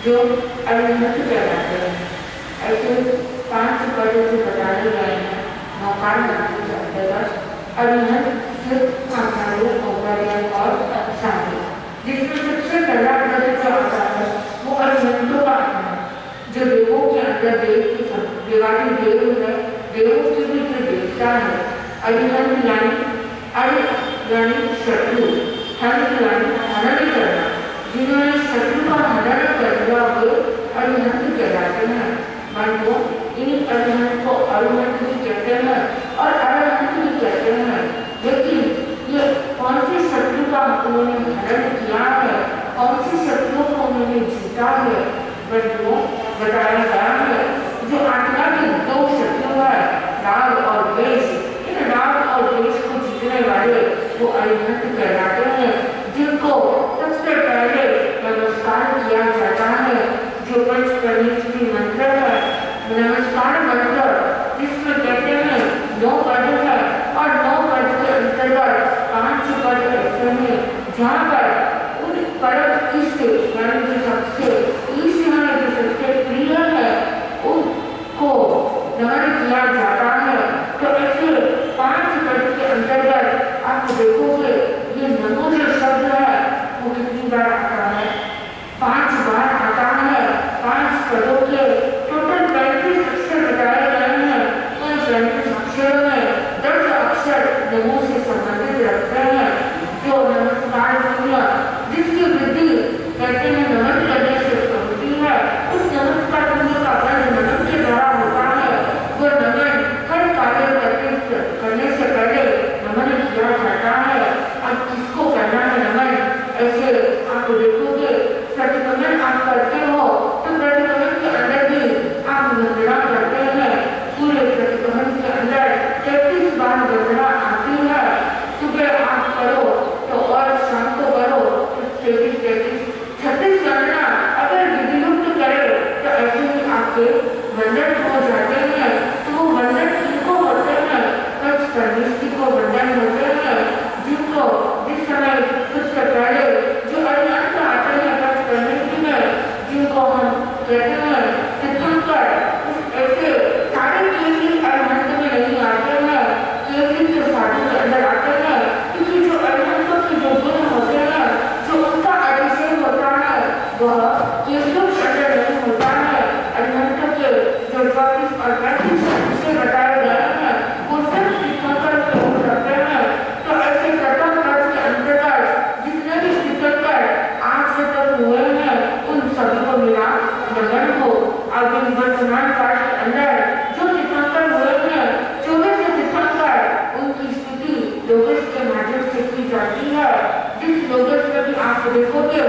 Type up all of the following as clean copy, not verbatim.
जो अभिमत कहलाते हैं। ऐसे 5 पदों से बताए गए हैं। नौकार नाम के अंतर्गत अभिमत सिर्फ आचार्य, औपचार्य और शांति, जिसमें सबसे पहला पद जो आता है वो अभिमतों का आता है, जो देवों के अंदर देवादी देव है, देवों के भी जो देवता है। अभिमत यानी शत्रु, हन यानी हनन करना, जिन्होंने शत्रु का हनन कर दिया वे अभिमत कहलाते हैं। मानो इन अभिमत को अभिमत भी कहते हैं और अभिमत भी कहते हैं। लेकिन ये कौन से शत्रु का उन्होंने हनन किया है, कौन से शत्रुओं को उन्होंने जीता है, वो बताया गया है। जो आत्मा के 2 शत्रु है, राग और द्वेष, इन राग और द्वेष को जीतने वाले वो अभिमत कहलाते हैं, जिनको सबसे पहले नमस्कार किया जाता है। जो पंचकर्मेश्वरी मंत्र है, नमस्कार मंत्र, जिसमें कहते हैं 9 पद है और 9 पद के अंतर्गत 5 पद ऐसे हैं जहाँ पर उन परम इष्ट यानी जो सबसे इष्ट है, जो सबसे प्रिय है, उनको नमन किया जाता है। तो ऐसे 5 पद के अंतर्गत आप देखोगे ये नमो जो शब्द है वो कितनी बार आता है? 5 बार आता है। 5 पदों के टोटल 35 अक्षर बताए गए हैं। उन 35 अक्षरों में 10 अक्षर नमो से संबंधित रखते हैं। जो नमस्कार क्रिया जिसकी वृद्धि कहते हैं नमन करने से होती है, उस नमस्कार क्रिया का फल नमन के द्वारा होता है। वो नमन हर कार्य करने से पहले नमन किया जाता है। अब किसको करना है नमन? ऐसे आप देखोगे प्रतिक्रमण आप करते हो तो प्रतिक्रमण के अंदर भी आप वंदना करते हैं। पूरे प्रतिक्रमण के अंदर 33 बार वंदना आती है। सुबह आप करो तो और शाम को करो तो 36 वंदना अगर विधियुक्त करे तो ऐसे ही आपके वंदन हो जाते हैं। तो वो वंदन किनको होते हैं? पंचकर्मेश्वरी को वंदन होते हैं, जिनको जिस समय सबसे पहले जो अरिहंत आते हैं पंचकर्मेश्वरी में, जिनको हम कहते हैं तीर्थंकर, ऐसे सारे केवली अरिहंत में नहीं आते हैं, केवली के साधु के अंदर आते हैं। क्योंकि जो अरिहंतों के जो गुण होते हैं, जो उनका अभिषेक होता है, वह केवलियों के अंदर नहीं होता है। अरिहंतों के जो 24 और 35 अभिषेक बताए गए हैं वो सिर्फ तीर्थंकर के हो सकते हैं। तो ऐसे प्रथम पद के अंतर्गत जितने भी तीर्थंकर आज से तक हुए हैं उन सभी को मिला नमन हो। अब वर्तमान काल के अंदर जो तीर्थंकर हुए हैं, 24 तीर्थंकर, उनकी स्तुति लोगों के माध्यम से की जाती है। जिस लोगों में भी आप देखोगे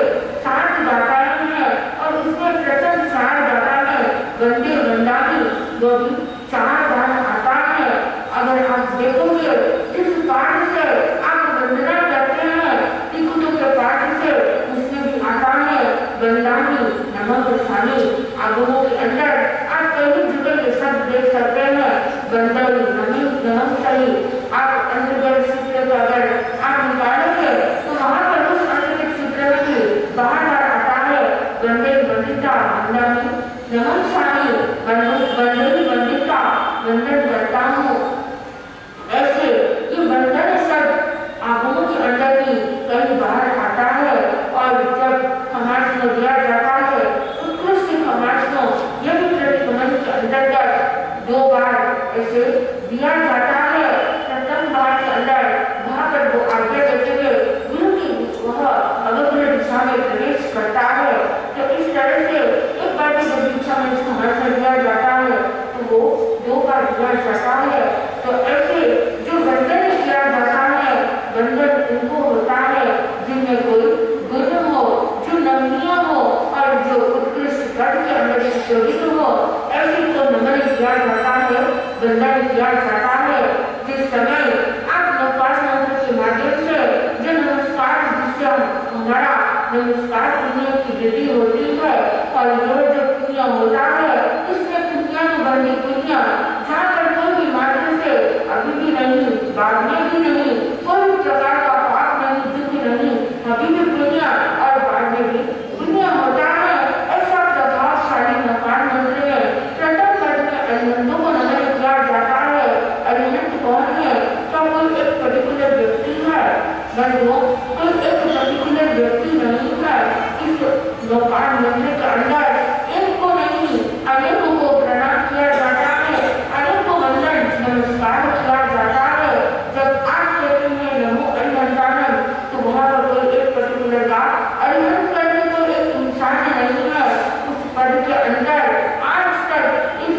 7 गाथाएं हैं और उसमें प्रथम 4 गाथा में वंदे वंदामी वो भी 4 बार आता है। अगर आप देखोगे जिस पाठ से आप वंदना करते हैं, टिकुटों के पाठ से उसमें भी आता है वंदामी नमः स्वामी। आगमों के अंदर आप कई जुड़े के शब्द देख सकते हैं, वंदनी नमी नमस्कारी। आप अंतर्गत सूत्र को अगर आप निकालोगे तो वहाँ पर उस अंतर्गत सूत्र में भी बार आता है वंदे वंदिता वंदनी नमः स्वामी, वंदनी वंदिता वंदन करता हूँ। ऐसे दिया जाता है प्रथम बार के अंदर। वहाँ पर वो आज्ञा देते हुए गुरु की वह अवग्रह दिशा में प्रवेश करता है। तो इस तरह से एक बार जब दीक्षा में इसको हर्ष दिया जाता है तो वो 2 बार दिया जाता है। तो ऐसे जो वंदन किया जाता है, वंदन उनको होता है जिनमें कोई गुण हो, जो नमनीय हो और जो उत्कृष्ट कर्म के अंदर शोभित हो, ऐसे को नमन किया जाता है, वंदन किया जाता है। जिस समय आप नवपाठ मंत्र के माध्यम से जो नमस्कार जिससे हमारा नमस्कार पुण्य की वृद्धि होती है और यह जो पुण्य होता है इसमें पुण्यानुबंधी पुण्य जहाँ पर कोई भी माध्यम से अभी भी नहीं, बाद में भी नहीं, कोई प्रकार का पाप नहीं, दुख नहीं, अभी भी पुण्य और बाद में भी पुण्य होता है। ऐसा प्रभावशाली नवपाठ मंत्र में प्रथम पद में अरिहंतों को नमन किया जाता है। अरिहंत कौन है? क्या कोई एक पर्टिकुलर व्यक्ति है? बंधुओं, कोई एक पर्टिकुलर व्यक्ति नहीं है। इस नवपाठ मंत्र के अंदर एक को नहीं, अनेकों को प्रणाम किया जाता है, अनेकों वंदन नमस्कार किया जाता है। जब आप कहते हैं नमो अरिहंतानम तो वहाँ पर कोई एक पर्टिकुलर का अरिहंत करने को एक इंसान नहीं है। उस पद के अंदर आज तक इस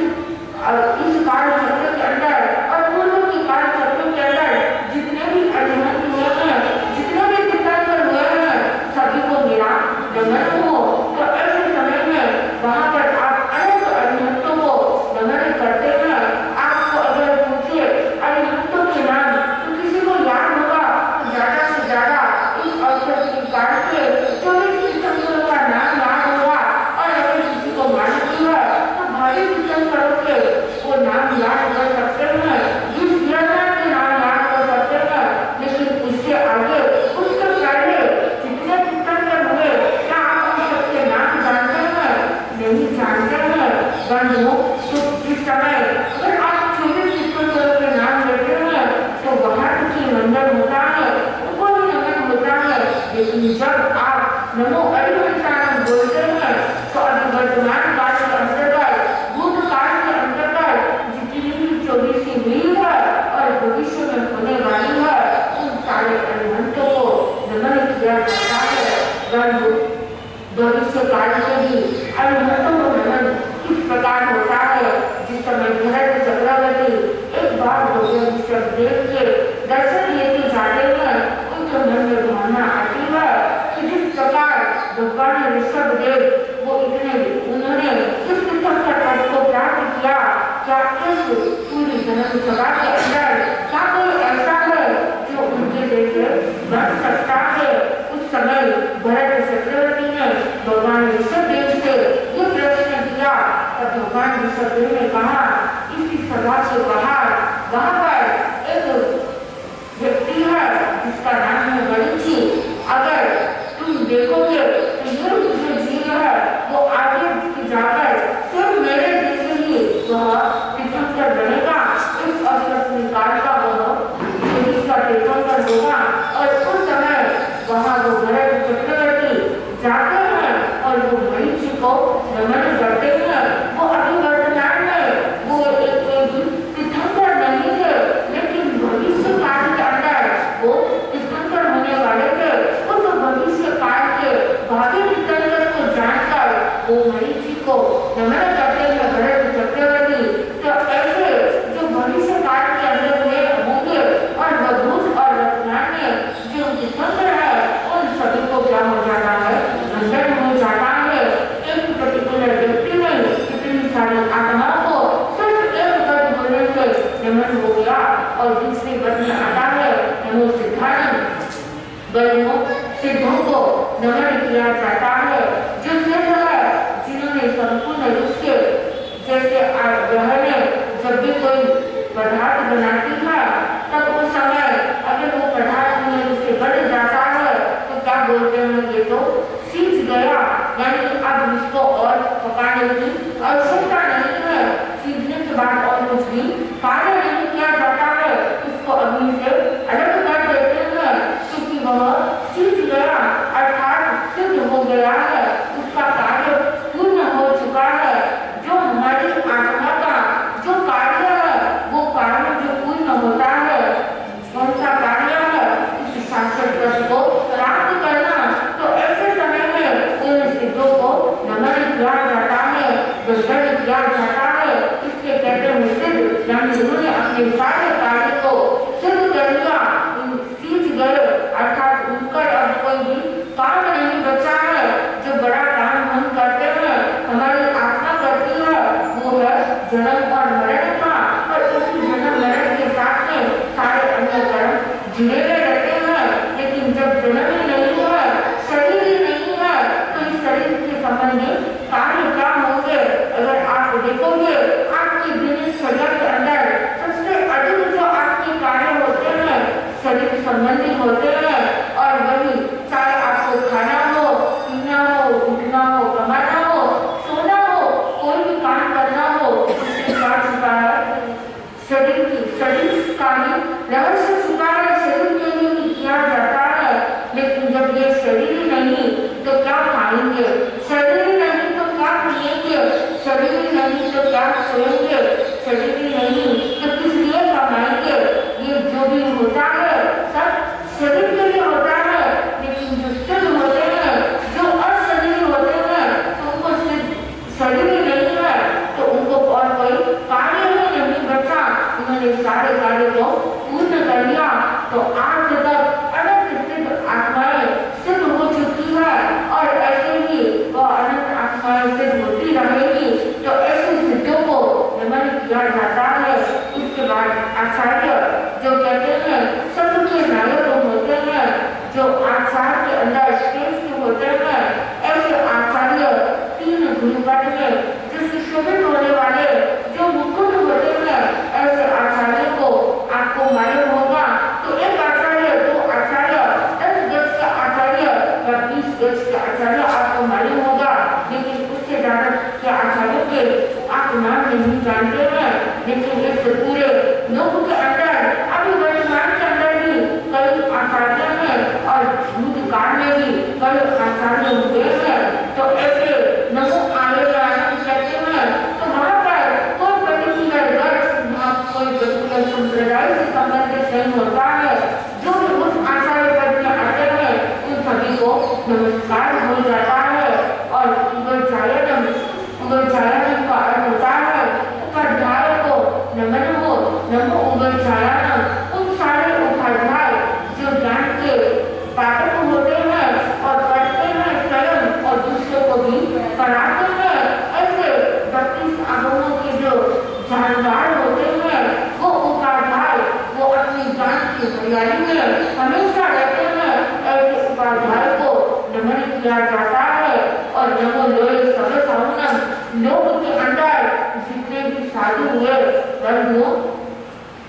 काल चक्र के अंदर और पूर्व के काल चक्र के अंदर जितने भी अरिहंत हुए हैं, जितने भी तीर्थंकर हुए हैं, सभी को मेरा नमन हो। तो ऐसे समय में वहाँ पर आप अनेक अरिहंतों को नमन करते हैं। आपको अगर पूछे अरिहंतों के नाम तो किसी को याद होगा तो ज्यादा से ज्यादा इस अवसर की काल के 24 तीर्थंकरों का नाम याद होगा। और अगर किसी को मालूम है तो भारी तीर्थंकरों के वो नाम याद कर सकते हैं, जिस वीरनाथ के नाम याद कर सकते हैं। लेकिन उससे आगे उसके पहले जितने तीर्थंकर हुए क्या आप उन सबके नाम जानते हैं? नहीं जानते हैं। बंधुओं, तो इस समय अगर आप 24 तीर्थंकरों के नाम लेते हैं तो वहाँ की वंदन होता है, उनको ही नमन होता है। लेकिन जब आप नमो अरिहंतानम बोलते हैं तो अभी वर्तमान काल के अंतर्गत, भूतकाल के अंतर्गत जितनी भी 24 हुई है और भविष्य में होने वाली है उन सारे अरिहंतों को नमन किया जाता है। भविष्य काल में भी अरिहंतों को नमन किस प्रकार होता है? जिस समय भरत चक्रवर्ती एक बार भगवान देव के दर्शन लेके जाते हैं, उनके मन में भावना आती है कि जिस प्रकार भगवान ऋषभ देव वो उन्होंने इस तीर्थंकर पद को प्राप्त किया, क्या इस पूरी धर्म सभा के अंदर क्या कोई ऐसा है जो उनके जैसे बन सकता है? उस समय भरत चक्रवर्ती ने भगवान ऋषभ देव से ये प्रश्न किया। तब भगवान ऋषभ देव ने कहा, इसी सभा से बाहर वहाँ पर एक व्यक्ति है जिसका नाम है गणेश। अगर तुम देखोगे तो ये जो जीव है वो आगे जाकर सिर्फ मेरे जैसे ही वह तीर्थंकर बनेगा। इस अवसर निकाल का वह इसका तीर्थंकर होगा। और उस समय वहाँ वो भरत चक्रवर्ती जाते हैं और वो गणेश को नमन करते हैं। वो अभी वर्तमान में वो एक तीर्थंकर नहीं थे, लेकिन भविष्य काल के अंदर वो तीर्थंकर होने वाले थे। उस भविष्य काल के भावी तीर्थंकर को जानकर वो गणेश को नमन करते हैं भरत चक्रवर्ती। तो ऐसे जो भविष्य काल के अंदर हुए होंगे और वधूस और वर्तमान में जो तीर्थंकर है उन सभी को क्या हो जाता है? वंदन हो जाता है। एक पर्टिकुलर व्यक्ति में इतनी सारी आत्माओं को सिर्फ एक पद बोलने से नमन हो गया। और दूसरे पद में आता है नमो सिद्धानंद, सिद्धों को नमन किया जाता है। जो सिद्ध है जिन्होंने संपूर्ण रूप से जैसे ग्रहण जब भी कोई पदार्थ बनाती है तब उस समय अगर वो पदार्थ में उससे बढ़ जाता है तो क्या बोलते हैं? ये तो सीज गया, यानी अब इसको और पकाने की आवश्यकता नहीं है। सीजने के बाद और कुछ भी कार्य नहीं किया जाता है, उसको अग्नि से अलग कर देते हैं क्योंकि वह सीज गया अर्थात सिद्ध हो गया है, उसका कार्य पूर्ण हो चुका है। जो हमारी आत्मा का जो कार्य है अपने सारे कार्य को सिद्ध कर लिया, सींच गए, अर्थात उनका अब कोई भी काम नहीं बचा है। जो बड़ा काम हम करते हैं, हमारी आत्मा करती है, वो है जन्म और मरण का, और उसी जन्म मरण के साथ में सारे अन्य कर्म जुड़े रहते हैं। लेकिन जब जन्म ही नहीं है, शरीर ही नहीं है, तो इस शरीर के संबंध में कार्य क्या होंगे? अगर आप देखोगे आपकी दिनचर्या के अंदर सबसे अधिक जो आपके कार्य होते हैं शरीर संबंधी होते हैं, और वही चाहे आपको खाना हो, पीना हो, उठना हो, कमाना हो, सोना हो, कोई भी काम करना हो, उसके साथ छुपा है शरीर का ही रहस्य छुपा है, शरीर के लिए ही किया जाता है। लेकिन जब ये शरीर नहीं तो क्या खाएंगे, शरीर नहीं तो क्या पिएंगे, शरीर नहीं तो क्या सोएंगे, शरीर नहीं तो किस लिए कमाएंगे? ये जो भी होता है सब शरीर के लिए होता है। लेकिन जो सिद्ध होते हैं, जो अशरीर होते हैं, तो उनको शरीर नहीं है, तो उनको और कोई कार्य ही नहीं बचा। उन्होंने सारे कार्य को पूर्ण कर लिया। तो आज तक अनंत सिद्ध आत्माएं सिद्ध हो चुकी है, और ऐसे ही वो अनंत आत्माएं सिद्ध होती रहेगी। तो ऐसे सिद्धों को नमन किया जाता है। उसके बाद आचार्य जो कहते हैं सबके नायक होते हैं, जो आचार्य के अंदर श्रेष्ठ होते हैं, ऐसे आचार्य 3 गुरुपद में जिससे शोभित होने वाले जो मुकुट होते हैं, ऐसे आचार्य को आपको मालूम होगा। तो एक आचार्य, 2 आचार्य, 10 गज का आचार्य या 20 गज का आचार्य आपको मालूम होगा। लेकिन उससे ज्यादा के आचार्य के आप नाम नहीं जानते हैं। लेकिन इस पूरे लोक के अंदर अभी वर्तमान के अंदर भी कई आचार्य हैं, और भूतकाल में भी कई आचार्य हुए हैं। तो ऐसे नमो आर्यायण कहते हैं। तो वहाँ पर कोई पर्टिकुलर गज, कोई पर्टिकुलर संप्रदाय से संबंधित नहीं होता है। जो भी उस आचार्य पद में आते हैं उन सभी को नमस्कार हो जाता है। और उगलचायनम का अर्थ होता है उपाध्याय को नमन हो, नमो उगलचायनम। उन सारे उपाध्याय जो ज्ञान के पाठक होते हैं और पढ़ते हैं स्वयं और दूसरों को भी पढ़ाते हैं, ऐसे 32 आगमों के जो जानकार होते हैं वो उपाध्याय, वो अपनी ज्ञान की हरियाली में हमेशा रहते हैं। ऐसे उपाध्याय को नमन किया जाता है। और नमो लोए सब साउनम, लोक के अंदर जितने भी साधु हुए वो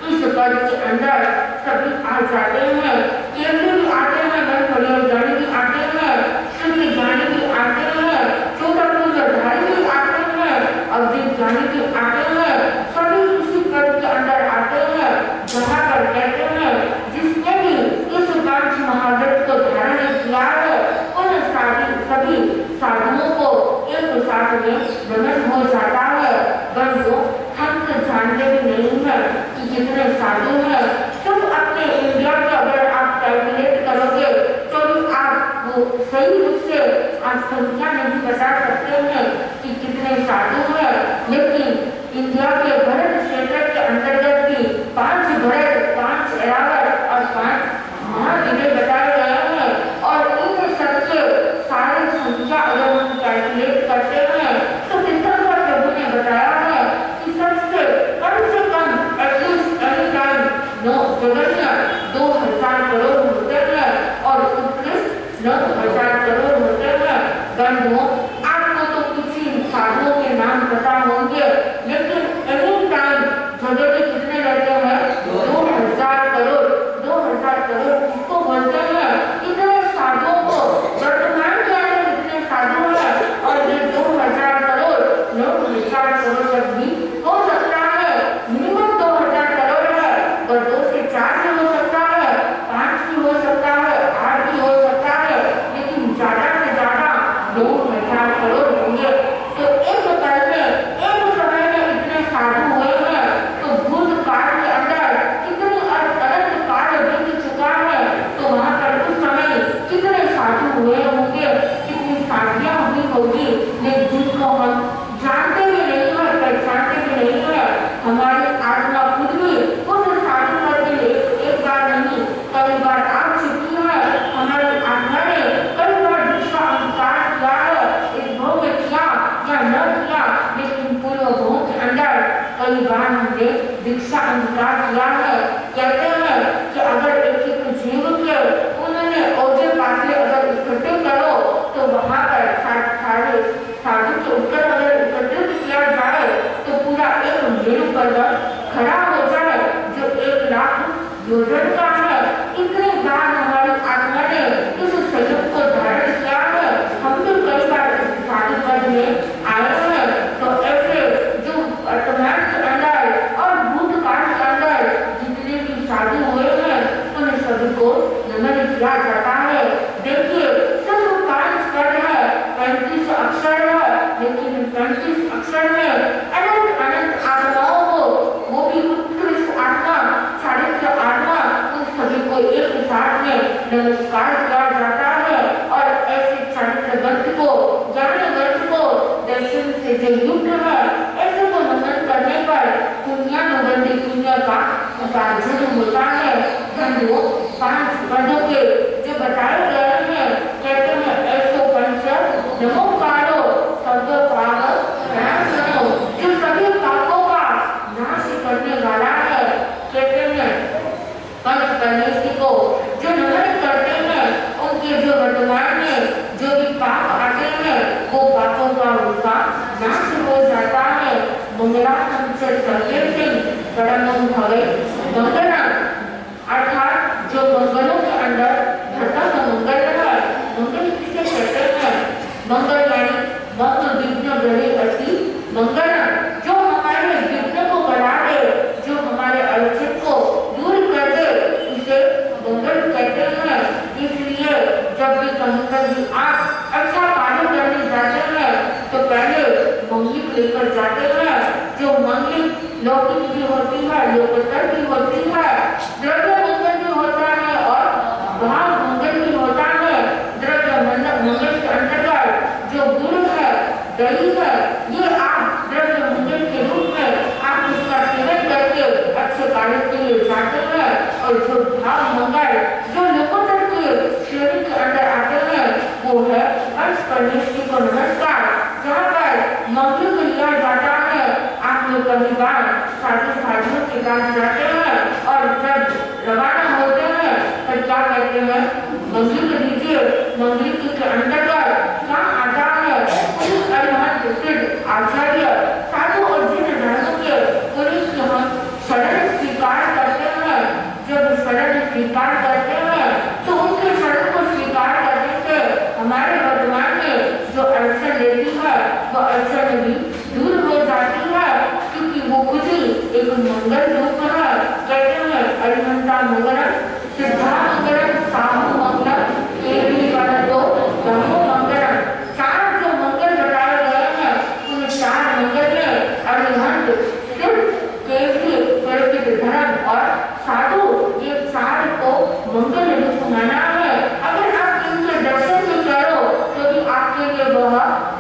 इस पद के अंदर सभी आ जाते हैं। केवल भी आते हैं, जाने भी आते हैं, शुद्ध जाने भी आते हैं, छोटा धारी भी आते हैं, अवधि जाने भी आते हैं। सभी इसी पद के अंदर आते हैं। जहाँ पर कहते हैं जिसने भी इस 5 महाव्रत को धारण किया है उन सभी साधुओं को एक साथ में नमन हो जाता है। बस हम तो जानते भी नहीं है कि कितने साधु हैं। सब अपने इंडिया के अगर आप कैलकुलेट करोगे तो आप वो सही रूप से आप संख्या नहीं बता सकते हैं कि कितने साधु हैं। लेकिन इंडिया के भरत क्षेत्र के अंतर्गत भी 5 भरत, 5 ऐरावत और 5 महावीर बताए गए हैं। और इन सबके सारे संख्या अगर हम कैलकुलेट करते हैं तो कितना प्रभु ने बताया है कि सबसे कम से कम एटलीस्ट एनी टाइम 2000 करोड़ होते हैं और उत्कृष्ट 9000 करोड़ होते हैं। बंधुओं, आपको तो कुछ ही साधुओं के नाम पता होंगे, लेकिन एनी टाइम योजन का है। इतने बार हमारी आत्मा ने इस संयोग को धारण किया है। हम भी कई बार इस साधु पद में आए हैं। तो ऐसे जो वर्तमान के अंदर और भूतकाल के अंदर जितने भी साधु हुए हैं उन सभी को नमन किया जाता है। देखिए सब 5 पद है, 35 अक्षर है, लेकिन 35 अक्षर में अनंत अनंत आत्माओं को, वो भी उत्कृष्ट आत्मा, चारित्र आत्मा, उन सभी को एक साथ में नमस्कार किया जाता है। और ऐसे चारित्र ग्रंथ को, ज्ञान ग्रंथ को दर्शन से जो युक्त है, ऐसे को नमन करने पर पुण्यानुबंधी पुण्य का उपार्जन होता है। जो 5 पदों के जो बताए गए हैं, कहते हैं ऐसो पंच नमोकारो सर्व पाप प्रणाशनो, जो सभी पापों का नाश करने वाला है। कहते हैं पंच परमेश्वर को जो नमन करते हैं, उनके जो वर्तमान में जो भी पाप आते हैं वो पापों का उनका नाश हो जाता है। मंगलार्थम च सर्वेषां परमं भवे मंगलम्, अर्थात जो मंगलों के अंदर धरता मंगल है। मंगल किसे कहते हैं? मंगल यानी मंगल विघ्न ग्रहे अति मंगल, जो हमारे विघ्न को बढ़ा दे, जो हमारे अड़चन को दूर कर दे, उसे मंगल कहते हैं। इसलिए जब भी कहीं कभी आप अच्छा कार्य करने जाते हैं तो पहले मंगलिक लेकर जाते हैं। जो मंगलिक लौकिक भी होती है, लोकोत्तर भी होती है, द्रव्य मंगल भी होता है और भाव मंगल भी होता है। द्रव्य मंगल के अंतर्गत जो गुण है, दही है, ये आप द्रव्य मंगल के रूप में आप उसका सेवन करके अच्छे कार्य के लिए जाते हैं। और जो भाव मंगल जो लोकोत्तर के श्रेणी के अंदर आते हैं वो है पंच परमेश्वर को नमस्कार, जहाँ पर मंगल लिया जाता है। आप लोग कभी बार साधुओं के पास जाते हैं और जब रवाना होते हैं तब क्या कहते हैं? मंगल लीजिए। मंगल के अंतर्गत क्या आता है? आचार्य साधु और जिन धर्मों के पुरुष हम शरण स्वीकार करते हैं। जब शरण स्वीकार करते हैं तो उनके शरण को स्वीकार करने से हमारे वर्तमान में जो अड़चन रहती है वो अड़चन भी दूर हो जाती है, क्योंकि वो खुद ही एक मंगल रूप है। कहते हैं अरिहंता मंगलम, सिद्धा मंगलम, साहु मंगलम, केवली वरदो ब्रह्मो मंगलम। 4 जो मंगल बताए गए हैं उन 4 मंगल में अरिहंत, सिद्ध, केवली, परिचित धर्म और साधु, ये 4 को मंगल रूप माना है। अगर आप इनके दर्शन भी करो तो भी आपके लिए वह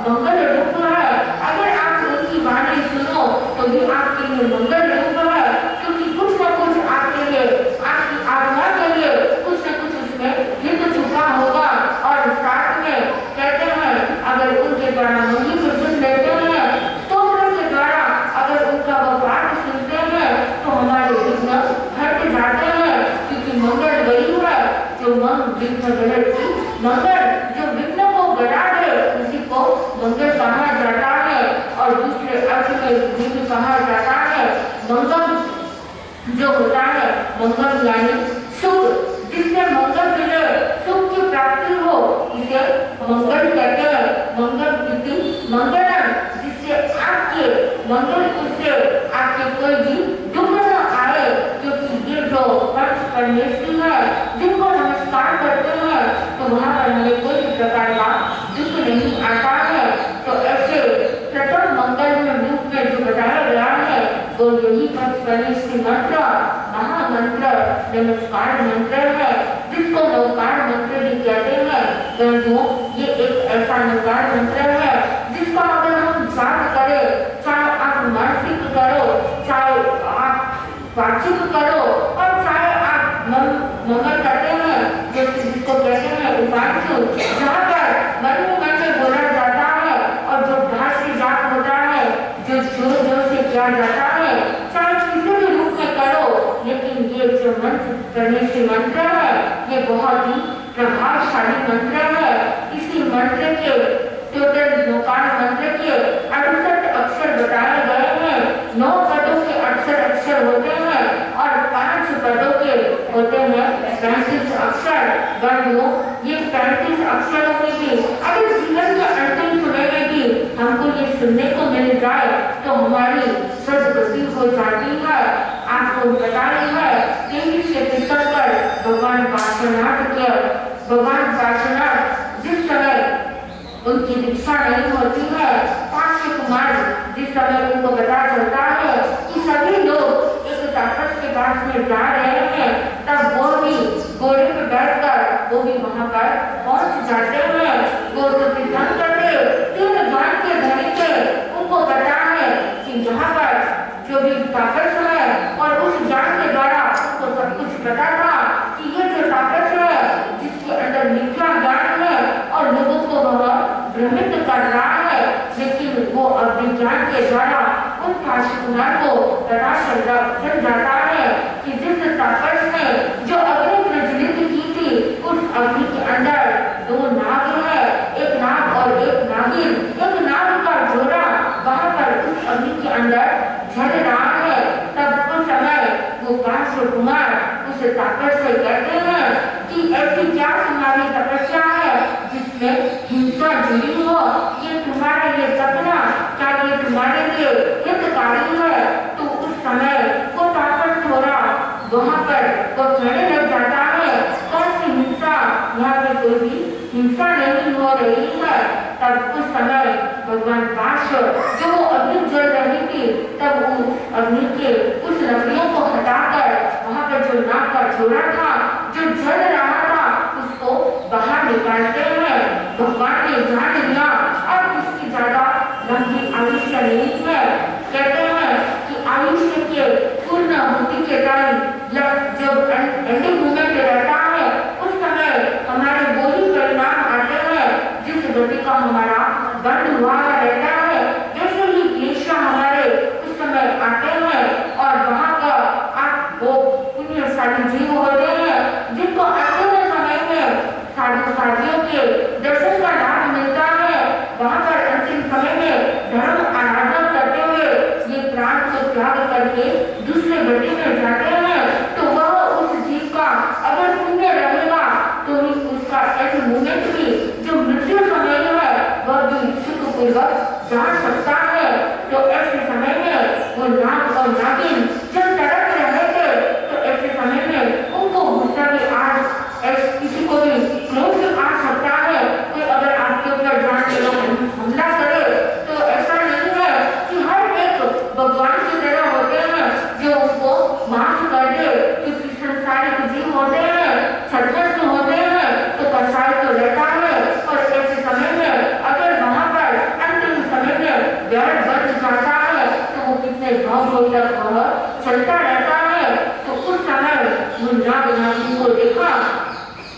मंगल रूप है। अगर आप उनकी वाणी सुनो तो भी आपके लिए मंगल रूप है, क्योंकि कुछ न कुछ आपके लिए, आपकी आत्मा के लिए कुछ न कुछ उसमें हित छुपा होगा। और साथ में कहते हैं अगर उनके द्वारा मंगल को सुन लेते हैं, स्तोत्र के द्वारा अगर उनका वह पाठ सुनते हैं तो हमारे विघ्न हट जाते हैं, क्योंकि मंगल वही है जो विघ्न गढ़े की मंगल, जो विघ्न को गढ़ा दे उसी को मंगल कहा जाता है। और दूसरे अर्थ में भी कहा जाता है मंगल जो होता है, मंगल यानी सुख, जिससे मंगल मिले, सुख की प्राप्ति हो, इसे मंगल कहते हैं। मंगल तिथि मंगलम, जिससे आपके मंगल उससे आपके कोई भी दुख न आए, क्योंकि ये जो पंच परमेश्वर है जिनको नमस्कार करते हैं तो वहाँ पर हमें कोई भी प्रकार का दुख नहीं आता है। तो ऐसे प्रथम मंगल में रूप में जो बताया गया है वो यही पंच परमेश्वर मंत्र, महामंत्र, नमस्कार मंत्र है, जिसको नवकार मंत्र भी कहते हैं। ये एक ऐसा नवकार मंत्र है जिसका अगर हम जाप करें, चाहे आप मानसिक करो, चाहे आप वाचिक करो और चाहे आप मंगल करते हैं, जैसे जिसको कहते हैं उपांशु, जहाँ पर मन में बोला जाता है और जो भाष्य जाप होता है जो जोर जोर से किया जाता है, चाहे किसी भी रूप में करो, लेकिन ये जो मंत्र परमेश्वर मंत्र है ये बहुत ही प्रभावशाली मंत्र है। इसी मंत्र के टोटल नौकार मंत्र के 68 अक्षर बताए गए हैं। 9 पदों के अक्षर होते हैं और 5 पदों के बंधुओं, ये 35 अक्षरों में भी अगर जीवन के अंतिम समय में भी हमको ये सुनने को मिल जाए तो हमारी सदगति हो जाती है। आपको बता रही है देवी से पितर पर भगवान पार्श्वनाथ जिस समय उनकी दीक्षा नहीं होती है, पार्श्व कुमार जिस समय उनको पता चलता है कि सभी लोग एक तापस के पास में जा रहे हैं, तब वो भी घोड़े पे बैठकर वो भी वहां पर पहुंच जाते हैं। वो तो सिद्धांत करते 3 ज्ञान के धनी थे, उनको पता है कि यहाँ पर जो भी तापस है और उस ज्ञान के द्वारा उनको सब कुछ पता था कि ये जो तापस है जिसके अंदर मिथ्या ज्ञान है और लोगों को वह भ्रमित कर रहा है, लेकिन वो अभिज्ञान के द्वारा उन पार्श्वकुमार को पता चल जाता है कि जिस तापस ने जो अग्नि प्रज्वलित की थी उस अग्नि के अंदर 2 नाग है, एक नाग और एक नागिन, एक नाग का जोड़ा वहां पर उस अग्नि के अंदर जल रहा है। तब उस समय वो पार्श्वकुमार उस तापस से कहते हैं कि ऐसी क्या तुम्हारी तपस्या है जिसमें हिंसा जुड़ी हो, ये तुम्हारे लिए सपना, क्या ये तुम्हारे लिए हितकारी है? तो उस समय वो तापस थोड़ा वहां पर वो कहने लग जाता है, कौन सी हिंसा, यहाँ पे कोई भी हिंसा नहीं हो रही है। तब उस समय भगवान पार्श्व जो वो अग्नि जल रही थी, तब उस अग्नि के उस लकड़ियों को हटाकर वहां पर जो नाग का जोड़ा था जो जल रहा था उसको बाहर निकालते हैं। भगवान ने जान लिया अब इसकी ज्यादा लंबी आयुष्य नहीं है। कहते हैं कि आयुष्य के पूर्ण होने के टाइम जब एंडिंग मोमेंट रहता है उस समय हमारे वो ही परिणाम आते हैं जिस गति का हमारा दंड हुआ रहता है। जैसे ही क्लेशा हमारे उस समय आते हैं और वहां का आप वो पुण्यशाली जीव होते हैं जिनको अंतिम समय में साधु साधियों के दर्शन का लाभ मिलता है, वहां पर अंतिम समय में धर्म आराधना करते हुए ये प्राण को त्याग करके दूसरे गति में जाते हैं, तो वह उस जीव का अगर पुण्य रहेगा तो ही उसका एंड मोमेंट भी जो मृत्यु समय है वह भी सुखपूर्वक जा सकता है। तो ऐसे समय में वो नाग और नागिन जब तड़प रहे थे तो ऐसे समय में उनको गुस्सा भी आज किसी को भी क्रोध आ सकता है। कोई अगर आपके ऊपर जान के हमला करे तो ऐसा नहीं है कि हर एक भगवान की तरह होते हैं जो उसको माफ कर दे, क्योंकि संसारिक जीव होते हैं, छदग्रस्त होते हैं, तो कसाई तो रहता है। और ऐसे समय में अगर वहां पर अंतिम समय में डर बच जाता है तो वो कितने भाव तक वह चलता रहता है। तो उस समय नाग नागिन को देखा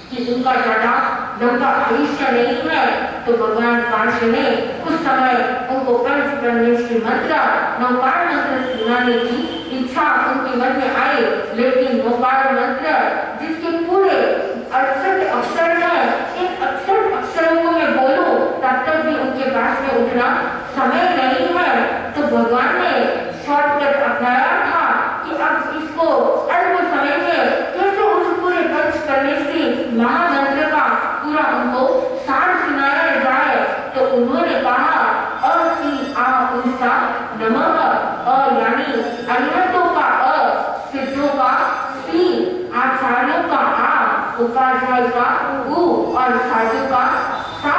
कि उनका ज्यादा लंबा आयुष्य नहीं है, तो भगवान पार्श्व ने उस समय उनको पंच परमेश की मंत्र नौकार मंत्र सुनाने की इच्छा उनके मन में आई, लेकिन नौकार मंत्र जिसके पूरे 68 अक्षर है, इन 68 अक्षरों को मैं बोलूं तब तक भी उनके पास में उतना समय नहीं है। तो भगवान ने शॉर्टकट अपनाया था कि अब इसको अल्प समय में कैसे उस पूरे पंच परमेश की महामंत्र का पूरा उनको सार सुनाया जाए। तो उन्होंने कहा उनसा नमः, यानी अरिहंतों का सिद्धों का सी, आचार्यों का आ, उपाध्याय का उ और साधु का सा।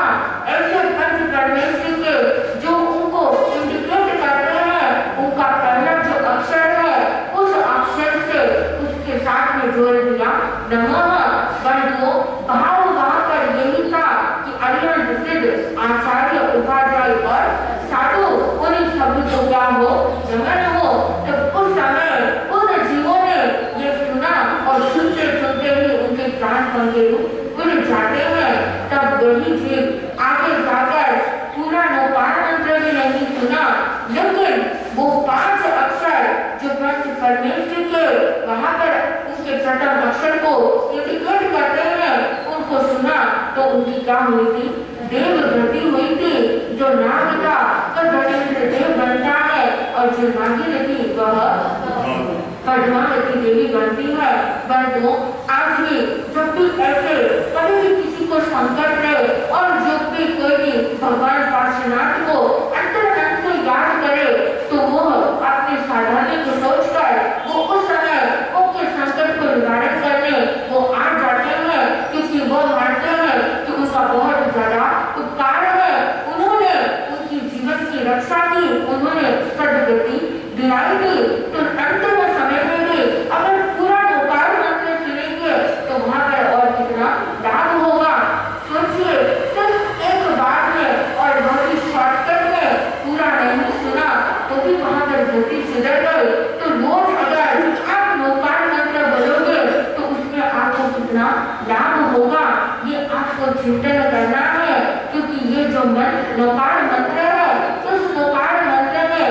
ऐसे पंच परमेश्वर के जो उनको इंडिकेट करते हैं उनका पहला जो अक्षर है उस अक्षर से उसके साथ में जोड़ दिया नमः। बंधुओं, भाव वहां पर यही था कि अरिहंत सिद्ध आचार्य उपाध्याय और साधु उन्हीं सभी को क्या हो नमन हो। तो उस समय उन जीवों ने ये सुना और सुनते सुनते ही उनके प्राण पंखेरु उड़ जाते हैं। तब वही जीव आगे जाकर पूरा नौकार मंत्र भी नहीं सुना, लेकिन वो 5 अक्षर जो पंच परमेश्वर के वहां पर उनके प्रथम अक्षर को इंडिकेट करते हैं उनको सुना। तो उनकी क्या हुई थी? देव गति हुई थी। जो नाग था तो धनेन्द्र देव बनता है और जो नागिन थी वह पद्मावती देवी बनती है। बंधुओं, आज भी जब भी ऐसे कभी भी किसी को संकट रहे और जब भी कोई भी भगवान पार्श्वनाथ को अंतर्मन से याद करे तो वो अपने साधना को सोचकर वो उस समय उनके संकट को निवारण करने वो आ जाते हैं, क्योंकि वो मानते हैं कि उनका बहुत ज्यादा उपकार है। उन्होंने उनकी जीवन की रक्षा की, उन्होंने सदगति दिलाई थी। तो अंतिम समय में भी अगर पूरा नौकार मंत्र सुनेंगे तो वहाँ पर और कितना लाभ होगा। सोचिए, सिर्फ एक बार में और बहुत ही शॉर्टकट में पूरा नहीं सुना तो भी वहाँ पर गति सुधर गई। तो रोज अगर आप नौकार मंत्र बोलोगे तो उसमें आपको कितना लाभ होगा, ये आपको चिंतन करना है। क्योंकि ये जो नौकार मंत्र है, उस नौकार मंत्र में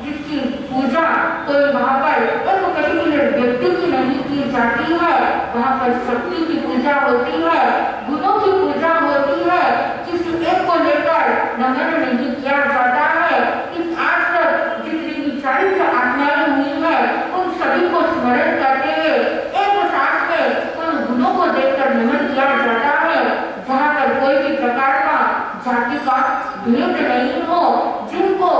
जिसकी पूजा कोई वहाँ पर एक पर्टिकुलर व्यक्ति की नहीं की जाती है, वहाँ पर शक्ति की पूजा होती है, गुणों की पूजा होती है, किसी एक को लेकर नमन नहीं किया जाता है। इस आज तक जितनी भी चारित्र आज्ञाएं हुई है उन सभी को स्मरण करते हुए एक साथ में उन गुणों को देखकर नमन किया जाता है, जहाँ पर कोई भी प्रकार का जाति का भेद नहीं हो। जिनको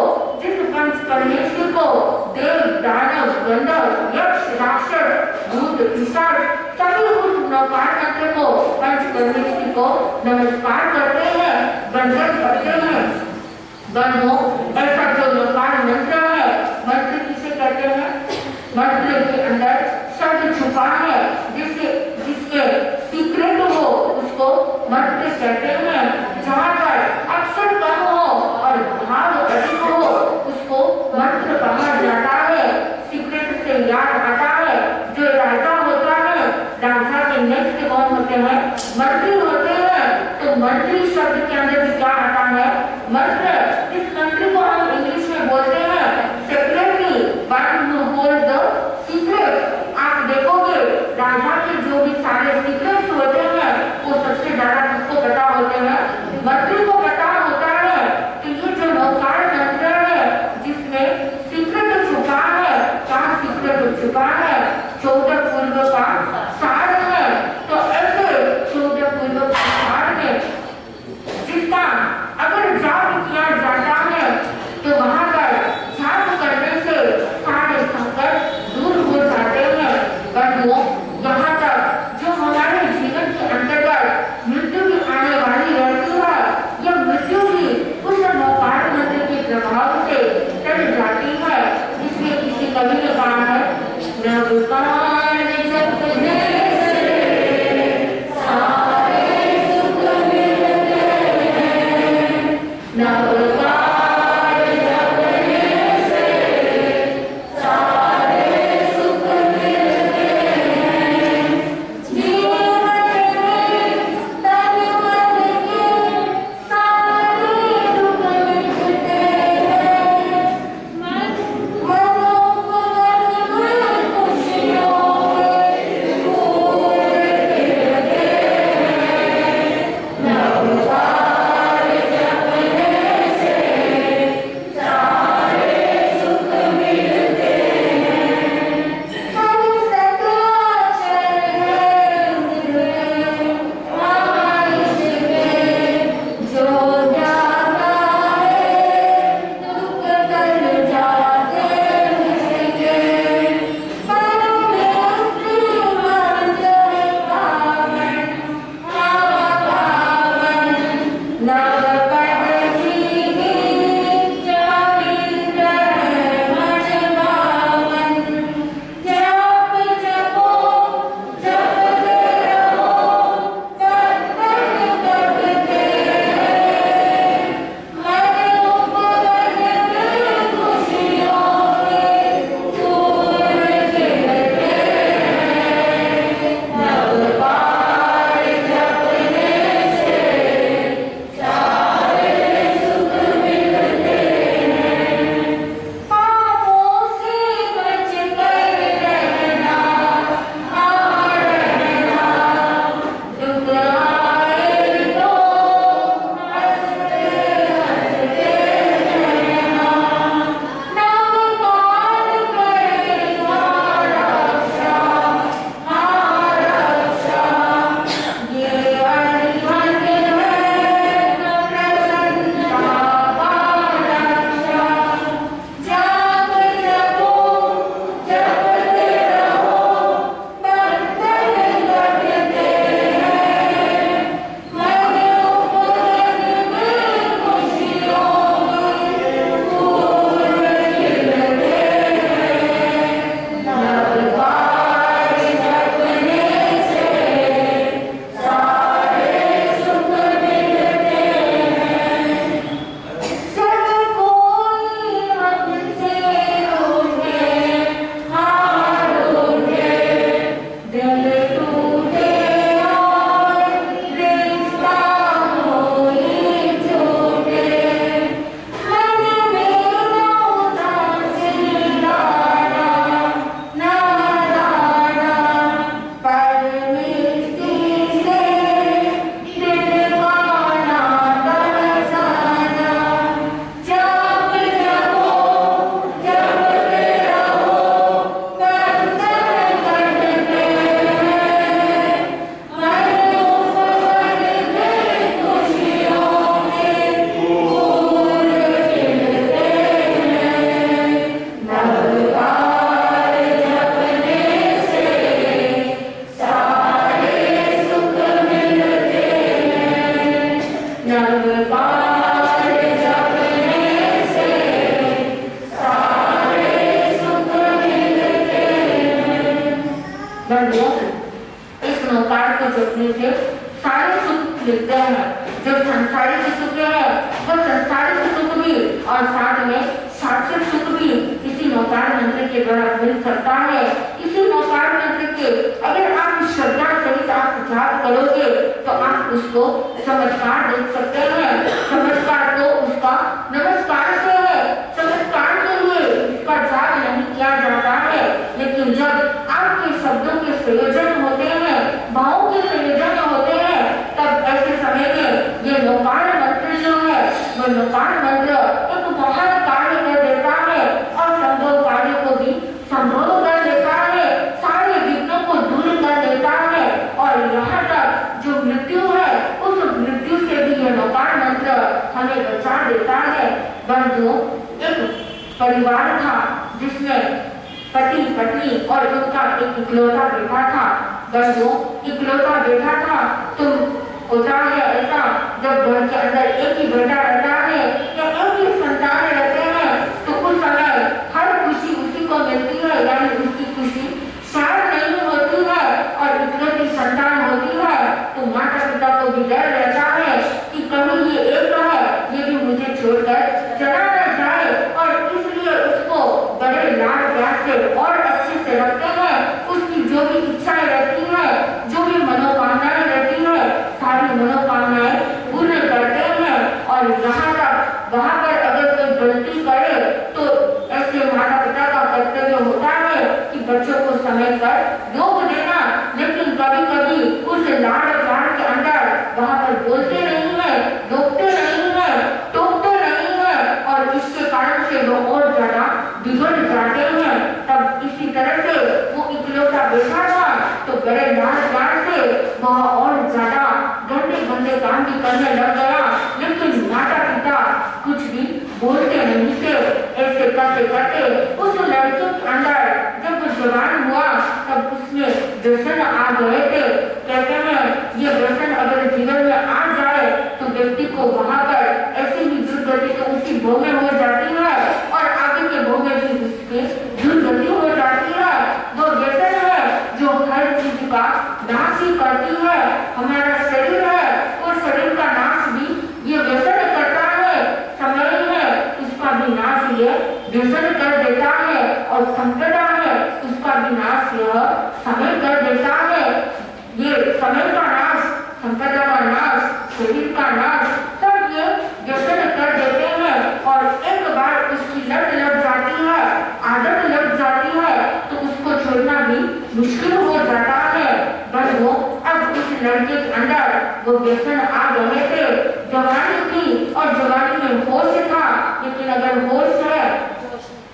जिस पंचकर्मेश्वर को देव दानव गंधर्व यक्ष राक्षस भूत पिशाच सभी उस नौकार मंत्र को पंचकर्मेश्वर को नमस्कार करते हैं, वंदन करते हैं। बंधुओं, ऐसा जो नौकार मंत्र है, मंत्र किसे कहते हैं? मंत्र के अंदर शब्द छुपा है, जिसके सीक्रेट हो उसको मंत्र कहते हैं। जहाँ पर अक्षर कम हो और भाव अधिक हो उसको मंत्र कहा जाता है। सीक्रेट से याद आता है, जो राजा होता है, राजा के नेक्स्ट कौन होते हैं? मंत्री होते हैं। तो मंत्री शब्द के अंदर भी क्या आता है? मंत्र। इस मंत्र को हम इंग्लिश में बोलते हैं secretary, one who hold the secret. आप देखोगे राजा के जो भी सारे सीक्रेट्स होते हैं वो सबसे ज्यादा किसको पता होते हैं? मंत्री को पता होता है। तो ये जो नौकार मंत्र है जिसमें सीक्रेट छुपा है, क्या सीक्रेट छुपा है? 14 पूर्व का सार है। तो ऐसे 14 पूर्व के सार में जिसका अगर जाप किया जाता है तो वहां पर बंधुओं, इस नौकार को जपने से सारे सुख मिलते हैं। जो संसारिक सुख है वो संसारिक सुख भी और साथ में शाश्वत सुख भी इसी नौकार मंत्र के द्वारा मिल सकता है। इसी नौकार मंत्र के अगर आप श्रद्धा सहित आप जाप करोगे तो आप उसको चमत्कार देख सकते हैं। चमत्कार तो उसका नमस्कार से है, चमत्कार के लिए इसका जाप नहीं किया जाता है। लेकिन जब आपके शब्दों के संयोजन होते हैं, भावों के संयोजन होते हैं, तब ऐसे समय में ये नौकार मंत्र जो है वो नौकार मंत्र एक महान कार्य कर देता है और संभव कार्य को भी संभव कर देता है, सारे विघ्नों को दूर कर देता है और यहाँ तक जो मृत्यु है उस मृत्यु से भी यह नौकार मंत्र हमें बचा देता है। बंधुओं, एक परिवार था जिसमें पति पत्नी और उनका एक इकलौता बेटा था। बंधुओं, इकलौता बेटा था तो होता है ऐसा, जब घर के अंदर एक ही बेटा रहता है या एक ही संतान रहते हैं तो उस समय हर खुशी उसी को मिलती है, यानी उसकी खुशी शायद नहीं होती है और इकलौती संतान होती है तो माता पिता को भी डर रहता है कि कहीं ये एक है ये भी मुझे छोड़कर चला न जाए और इसलिए उसको बड़े लाड प्यार से और अच्छे से रखते हैं। उसकी जो भी इच्छाएं रहती है, जो भी मनोकामनाएं रहती है, सारी मनोकामनाएं पूर्ण करते हैं और यहाँ तक वहाँ पर अगर कोई गलती करे तो ऐसे माता पिता का कर्तव्य होता है कि बच्चों को समय पर रोक देना, लेकिन कभी कभी उस लाड़ प्यार के अंदर वहाँ पर बोलते नहीं है, रोकते नहीं है, टोकते नहीं है और इसके कारण से वो और ज्यादा बिगड़ जाते हैं। तब इसी तरह से वो इकलौता बेटा था तो बड़े लाड़ प्यार से वह और ज्यादा गंदे गंदे काम भी करने लग गया, लेकिन माता पिता कुछ भी बोलते नहीं थे। ऐसे करते करते उस लड़के के अंदर जब जवान हुआ तब उसमें व्यसन आ गए थे। कहते हैं ये व्यसन अगर जीवन में आ जाए तो व्यक्ति को वहां पर ऐसी ही दुर्गति तो उसकी भोग में हो जाती है और आगे के भोग में भी उसकी दुर्गति हो जाती है। वो व्यसन है जो हर चीज का नाश ही करती है। हमारा शरीर है, वो शरीर का नाश भी ये व्यसन करता है। समय है, उसका भी नाश ये व्यसन कर देता है और संपदा है, उसका भी नाश यह समय कर देता है। ये समय का नाश, संपदा का नाश, शरीर का नाश, सब ये व्यसन कर देते हैं और एक बार उसकी लत लग जाती है, आदत लग जाती है तो उसको छोड़ना भी मुश्किल हो जाता है। बंधुओं, अब उस लड़के के अंदर वो व्यसन आ गए थे। जवानी थी और जवानी में होश था, लेकिन अगर होश है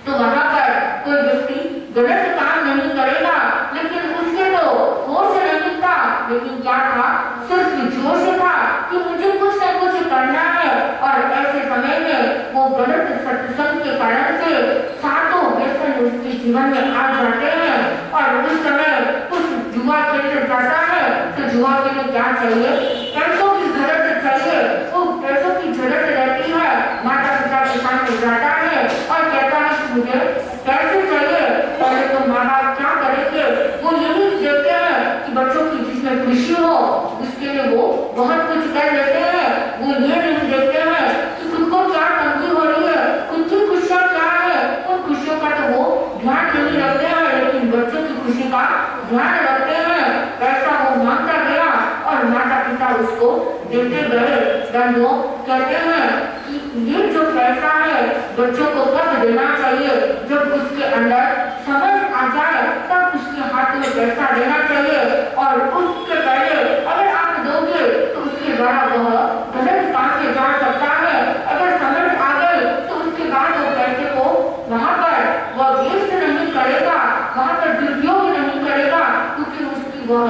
तो वहां पर कोई व्यक्ति गलत काम नहीं करेगा, लेकिन उसके तो होश नहीं था, लेकिन क्या था, सिर्फ जोश था कि मुझे कुछ न कुछ करना है। और ऐसे समय में वो गलत सत्संग के कारण से सातों व्यसन उसके जीवन में आ जाते हैं और उस समय कुछ जुआ खेलने जाता है तो जुआ के लिए क्या चाहिए, पैसों की जरूरत चाहिए। वो पैसों की जरूरत रहती है, माता पिता के सामने जाता है और कहता है कि मुझे पैसे चाहिए। पहले तो माँ बाप क्या करेंगे, वो यही देखते हैं कि बच्चों की जिसमें खुशी हो उसके लिए वो बहुत कुछ कर लेते हैं। वो ये नहीं देखते हैं कि उनको क्या तंगी हो रही है, उनकी खुशियाँ क्या है, उन खुशियों का तो वो ध्यान नहीं रखते हैं, लेकिन बच्चों की खुशी का ध्यान रखते हैं। ऐसा वो मांगता गया और माता पिता उसको देते गए। बंधुओं, कहते हैं कि ये जो पैसा है बच्चों को कब देना चाहिए, जब उसके अंदर समझ आ जाए तब उसके हाथ में पैसा देना चाहिए और उसके पहले अगर आप दोगे तो उसके द्वारा वह गलत काम में जा सकता है। अगर समझ आ गई तो उसके बाद वो पैसे को वहाँ पर वह वेस्ट नहीं करेगा, वहाँ पर दुरुपयोग नहीं करेगा, क्योंकि उसकी वह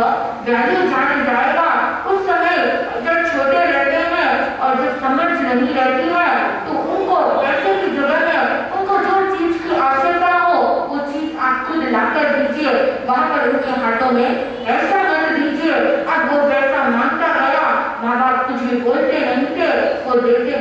वैल्यू जान जाएगा। उस समय जब छोटे रहते हैं और जब समझ नहीं रहती है तो उनको पैसे की जगह में उनको जो चीज की आवश्यकता हो वो चीज आप खुद लाकर दीजिए, वहाँ पर उनके हाथों में ऐसा मत दीजिए। अब वो पैसा मांगता गया, माँ बाप कुछ भी बोलते नहीं थे, वो देते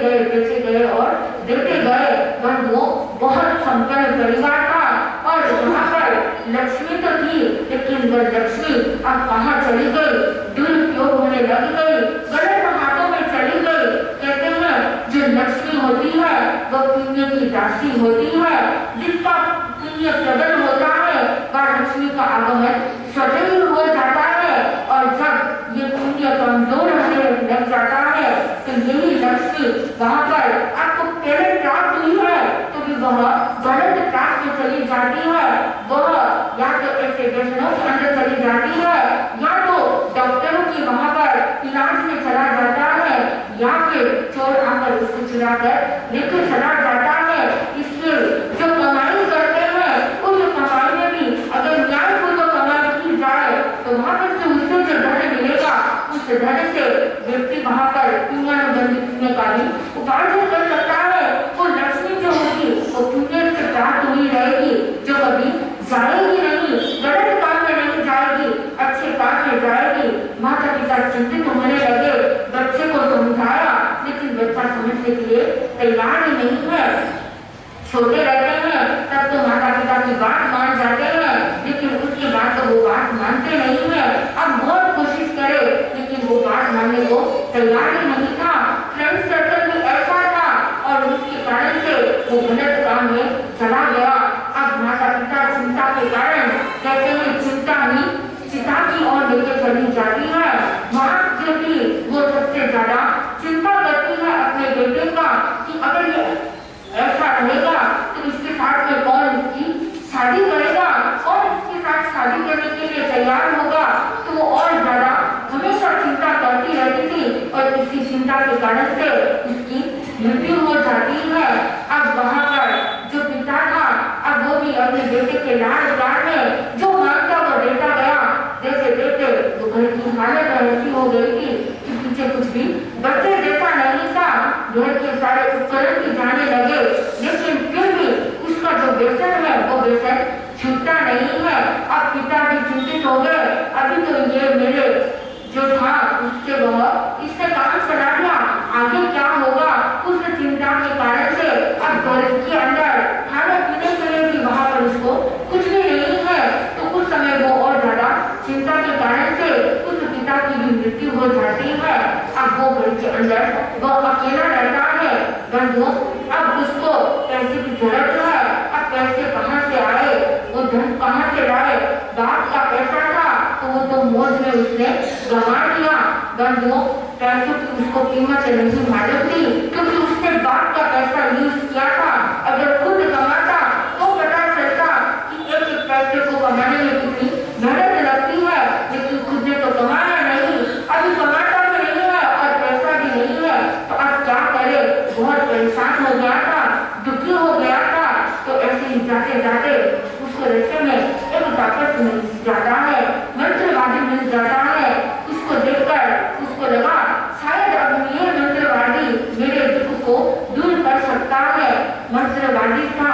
गए और देते गए। बंधुओं, बहुत संपन्न परिवार था और वहाँ पर लक्ष्मी तो थी, लेकिन वह लक्ष्मी लक्ष्मी अब कहाँ चली गई, दुरुपयोग होने लग गई, गलत हाथों में चली गई। कहते हैं जो लक्ष्मी होती है वो पुण्य की राशि होती है, जिसका पुण्य प्रबल होता है वह लक्ष्मी का आगमन स्वतः हो जाता है। और जब ये पुण्य कमजोर होने लग जाता है तो यही लक्ष्मी वहाँ पर आपको पहले प्राप्त हुई है तो भी वह गलत प्राप्त में चली जाती है, वह या तो ऐसे व्यसनों के अंदर चली जाती है, या तो डॉक्टरों की वहाँ पर इलाज में चला जाता है, या फिर चोर आकर उसको चुरा कर लेकर चला जाता है। इसलिए जो कमाई करते हैं उस कमाई में भी अगर न्यायपूर्वक कमाई की जाए तो वहाँ पर से उसको जो धन मिलेगा उस धन से व्यक्ति वहाँ पर पुण्यानुबंधित पुण्य का भी उपार्जन कर सकता है। वो लक्ष्मी जो होगी वो पुण्य से प्राप्त हुई रहेगी, जो कभी जाएगी नहीं, गलत काम में नहीं जाएगी, अच्छे काम में जाएगी। माता पिता चिंतित होने लगे, बच्चे को समझाया लेकिन बच्चा समझने के लिए तैयार ही नहीं है। छोटे रहते हैं तब तो माता पिता की बात मान जाते हैं, लेकिन उसके बाद तो वो बात मानते नहीं है। अब बहुत कोशिश करे लेकिन वो बात मानने को तैयार ही नहीं था। फ्रेंड सर्कल भी ऐसा था और उसके कारण से वो गलत काम में चला गया। अब माता पिता चिंता के कारण कहते हैं चिंता ही चिता की ओर लेकर चली जाती है। माँ जो थी वो सबसे ज्यादा चिंता करती है अपने बेटे का कि अगर ये ऐसा रहेगा तो इसके साथ में कौन इसकी शादी करेगा, और इसके साथ शादी करने के लिए तैयार होगा, तो वो और ज्यादा हमेशा चिंता करती रहती थी और इसी चिंता के कारण से उसकी मृत्यु हो जाती है। अब वहाँ पर जो पिता था अब वो भी अपने बेटे के लाड प्यार में जो मांगता वो देता गया, देते देते वो घर की हालत ऐसी हो गई थी कि पीछे कुछ भी बच्चे जैसा नहीं था। घर के सारे उपकरण भी जाने लगे, लेकिन फिर भी उसका जो व्यसन है वो व्यसन छूटता नहीं है। अब पिता भी चिंतित हो गए, अभी तो ये मेरे जो था उससे वह इससे काम चला गया, आगे क्या होगा। उस चिंता के कारण से अब घर के अंदर खाने पीने के लिए भी वहाँ पर उसको कुछ भी नहीं है, तो उस समय वो और ज्यादा चिंता के कारण से उस पिता की भी मृत्यु हो जाती है। अब वो घर के अंदर वो अकेला रहता है। बंधुओं अब उसको पैसे की जरूरत है, अब पैसे कहाँ से आए, वो धन कहाँ से लाए, बाप का पैसा था तो वो तो मौज में उसने गंवा दिया। बंधुओं पैसों की उसको कीमत नहीं मालूम थी, क्योंकि उसने बाप का पैसा यूज किया था। अगर खुद कमाता तो पता चलता कि एक एक पैसे को कमाने में कितनी मेहनत लगती है, लेकिन खुद ने तो कमाया नहीं, अभी कमाता भी नहीं है और पैसा भी नहीं है, तो अब क्या करे। बहुत परेशान हो गया था, दुखी हो गया था। तो ऐसे ही जाते जाते उसको रास्ते में एक ताकत मिल जाता है, मंत्रवादी मिल जाता है। उसको देखकर उसको लगा शायद अब ये मंत्रवादी मेरे दुख को दूर कर सकता है। मंत्रवादी था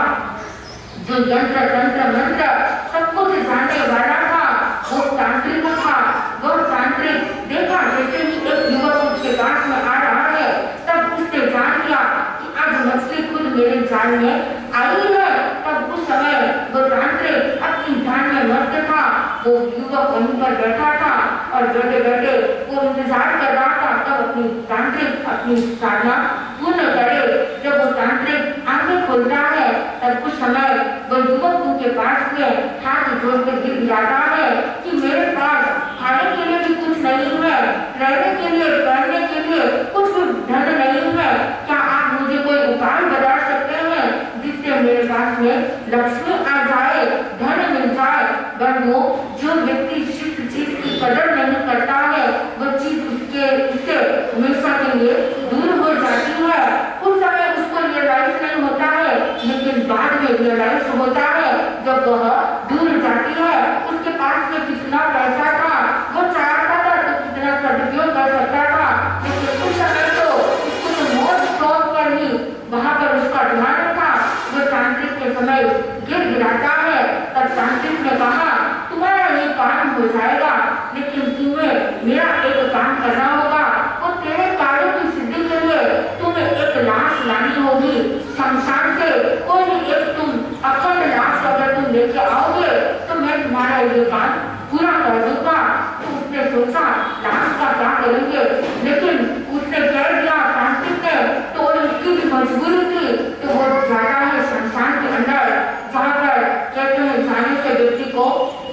जो यंत्र तंत्र मंत्र सब कुछ जानने वाला था, वो तांत्रिक था। वो तांत्रिक देखा जैसे ही एक युवक उसके पास में आ रहा है तब उसने जान लिया कि आज मछली खुद मेरे जाल में आई है। तब उस समय वो तांत्रिक अपनी ध्यान में मस्त था। वो युवक वहीं पर बैठा था और बैठे बैठे वो इंतजार कर रहा था तब अपनी तांत्रिक अपनी साधना पूर्ण करे। जब वो तांत्रिक आंखें खोलता है तब कुछ समय वो युवक उनके पास में हाथ जोड़ के गिर जाता है कि मेरे पास खाने के लिए भी कुछ नहीं है, रहने के लिए पहनने के लिए कुछ भी धन नहीं है, क्या आप मुझे कोई उपाय बता सकते हैं जिससे मेरे पास में लक्ष्मी आ जाए, धन मिल जाए। बंधुओं जो व्यक्ति जिस चीज की कदर नहीं करता है वो चीज उससे हमेशा के लिए दूर हो जाती है। उस समय उसको रियलाइज नहीं होता है, लेकिन बाद में रियलाइज होता है जब वह दूर जाती है। उसके पास में कितना पैसा था, वो चाहता था तो कितना सदुपयोग कर सकता था, लेकिन उस समय तो उसको तो मौज शौक पर ही वहाँ पर उसका ध्यान था। वो तांत्रिक के समय गिर गिराता है तब तांत्रिक ने कहा तुम्हारा ये काम हो जाएगा, लेकिन तुम्हें मेरा एक काम करना होगा। वो तेरे कार्यों की सिद्धि के लिए तुम्हें एक लाश लानी होगी शमशान से, कोई भी एक तुम अखंड लाश अगर तुम लेके आओगे तो मैं तुम्हारा ये काम पूरा कर दूंगा। तो उसने सोचा लास्ट का क्या करेंगे, लेकिन उसने कह दिया तांत्रिक ने, तो उसकी भी मजबूरी थी, तो वो जाता है शमशान के अंदर, जहाँ पर कहते हैं जाने से व्यक्ति को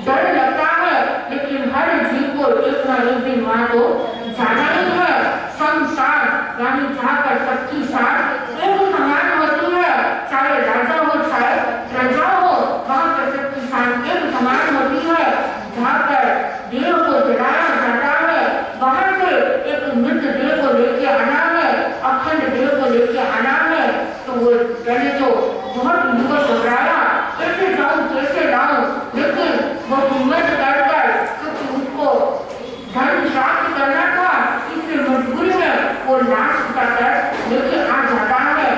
डर लगता है, लेकिन हर जीव को एक न एक दिन वहां को जाना ही है। शमशान यानी जहाँ पर सबकी साथ एक समान होती है, चाहे राजा हो चाहे प्रजा हो, वहाँ पर सबकी साथ एक समान होती है। जहाँ पर देह को जलाया जाता है, वहां से एक मृत देह को लेके आना है, अखंड देह को लेके आना है। तो वो पहले तो बहुत युवक घबराया, कैसे जाऊं कैसे लाऊं, लेकिन वो हिम्मत कर क्योंकि उसको धन प्राप्त करना था, इसलिए मजबूरी में वो लाश उठाकर लेके आ जाता है।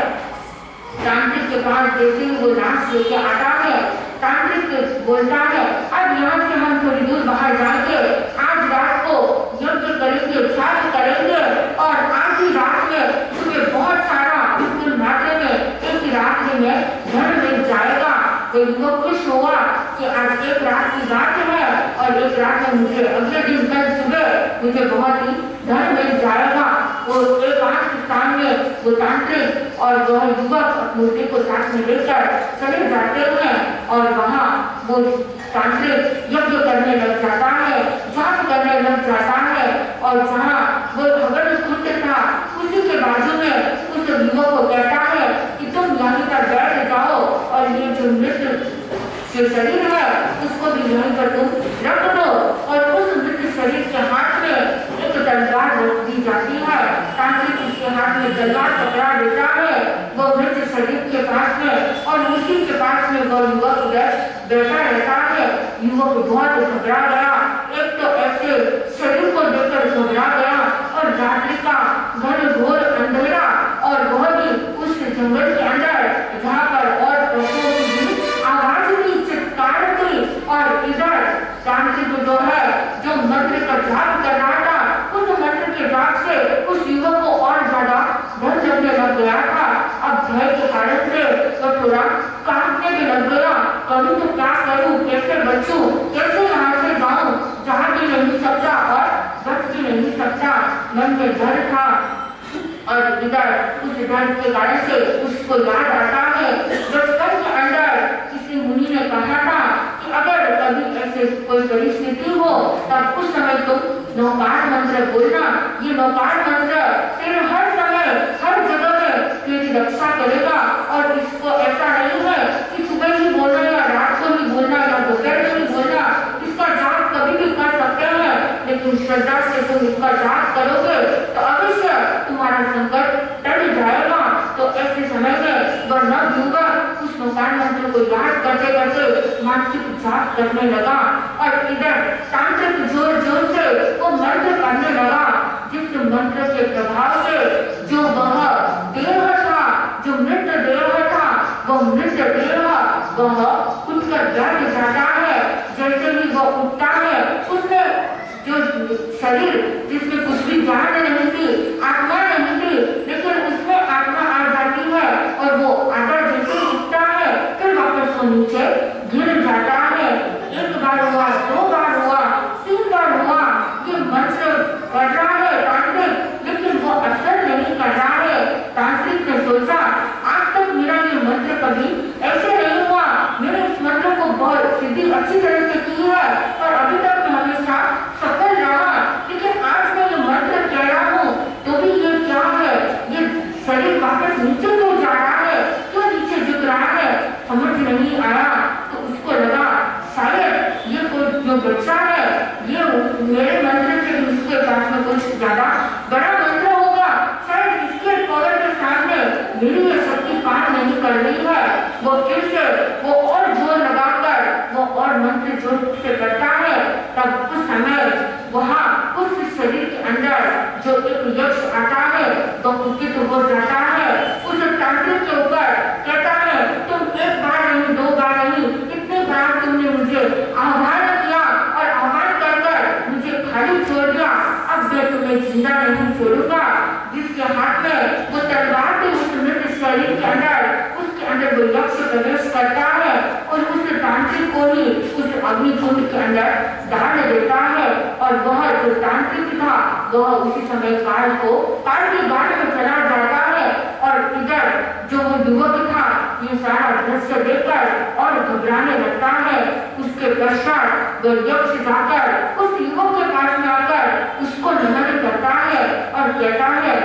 तांत्रिक के पास जैसे ही वो लाश लेके आता है, तांत्रिक बोलता है अब यहाँ से हम थोड़ी दूर बाहर जाएंगे, आज रात को यज्ञ करेंगे, छात्र करेंगे, और आज ही रात में तुम्हें बहुत सारा विपुल मात्रा में एक रात में धन मिल जाएगा। तो युवक खुश हुआ कि आज एक रात की बात है और एक रात में मुझे अगले दिन कल सुबह मुझे बहुत ही धन मिल जाएगा। वो एक आंख के सामने वो तांत्रिक और वह युवक मूर्ति को साथ में लेकर चले जाते हैं, और वहाँ वो तांत्रिक यज्ञ करने लग जाता है, जाप करने लग जाता है, और जहाँ वो हवन कुंड था उसी के बाजू में उस युवक को कहता है कि तुम यहाँ पर बैठ जाओ और ये जो मृत जो शरीर है उसको भी यहीं पर तुम रख दो। और उस मृत शरीर के हाथ में एक तलवार रख दी जाती है, तांत्रिक उसके हाथ में तलवार पकड़ा देता है, वो मृत शरीर के पास में, और उसी के पास में वो युवक बैठा रहता है। युवक बहुत घबरा गया, एक तो ऐसे शरीर को देखकर घबरा गया, और रात्रि का घनघोर अंधेरा, और वह भी उस जंगल के अंदर जहाँ पर और पशुओं की आवाज भी चित्कार थी, और इधर तांत्रिक जो है जो मंत्र का जाप कर रहा था, उस मंत्र के जाप से उस युवक को और ज्यादा डर लगने लग गया था। अब भय के कारण से वो थोड़ा कांपने भी लग गया, करूँ तो क्या करूँ, कैसे बचूं, कैसे यहाँ से जाऊं, जहाँ भी नहीं सकता और बच भी नहीं सकता, मन में डर था। और इधर उस डर के कारण से उसको याद आता है बचपन के अंदर किसी मुनि ने कहा था कि अगर कभी ऐसे कोई परिस्थिति हो तब उस समय तुम नौकार मंत्र बोलना, ये नौकार मंत्र तेरे हर समय हर जगह में तेरी रक्षा करेगा। और इसको ऐसा नहीं है कि सुबह ही बोलना या रात को ही बोलना या दोपहर को ही बोलना, इसका जाप कभी भी कर सकते हैं, लेकिन श्रद्धा से तुम इसका जाप करोगे तो अवश्य तुम्हारा संकट टल जाएगा। तो ऐसे समय में वह न युवा उस नौकार मंत्र को याद करते करते मानसिक जाप करने लगा, और इधर तांत्रिक जोर जोर से वो मंत्र करने लगा, जिस मंत्र के प्रभाव से जो वह देह था, जो मृत देह था, वह मृत देह वह उठकर बैठ जाता है। जैसे ही वह उठता है उसने जो शरीर जिसमें कुछ भी जान नहीं थी, आत्मा नहीं थी, लेकिन उसमें आत्मा आ जाती है, और वो आकर जैसे उठता है फिर वापस वो नीचे गिर जाता है। एक बार हुआ, दो बार हुआ, तीन बार हुआ, ये मंत्र कर रहा है तांत्रिक, लेकिन वो असर नहीं कर रहा है। तांत्रिक ने सोचा आज तक मेरा ये मंत्र कभी ऐसे नहीं हुआ, मैंने इस मंत्र को बहुत सिद्धि अच्छी तरह से की है और अभी तक मैं हमेशा सफल रहा, लेकिन आज मैं ये मंत्र कह रहा हूँ तो भी ये क्या है, ये शरीर वापस नीचे क्यों जा रहा है, क्यों नीचे झुक रहा है, समझ नहीं आया। तो उसको लगा शायद ये कोई जो बच्चा है ये मेरे मंत्र से उसके पास में कुछ ज्यादा बड़ा मंत्र होगा, शायद इसके पौधे के सामने मेरी ये शक्ति काम नहीं कर रही है। वो फिर से वो और जोर लगाकर वो और मंत्र जोर से करता है। तब उस समय वहाँ उस शरीर के अंदर जो एक यक्ष आता है वो कुपित हो जाता है, उस तांत्रिक के ऊपर कहता है तुम एक बार नहीं, दो बार नहीं, कितने बार तुमने मुझे आह्वान किया और आह्वान कर मुझे खाली छोड़ दिया, अब मैं तुम्हें जिंदा नहीं छोड़ूंगा। जिसके हाथ में वो तलवार थी उस मृत शरीर के अंदर, उसके अंदर वो यक्ष प्रवेश करता है और उस तांत्रिक को ही उस अग्नि कुंड के अंदर डाल देता है और वह जो तांत्रिक था वह उसी समय काल के बारे में चला जाता है और इधर जो वो युवक था ये सारा दृश्य देखकर और घबराने लगता है। उसके पश्चात वह यक्ष जाकर उस युवक के पास में आकर उसको नमन करता है और कहता है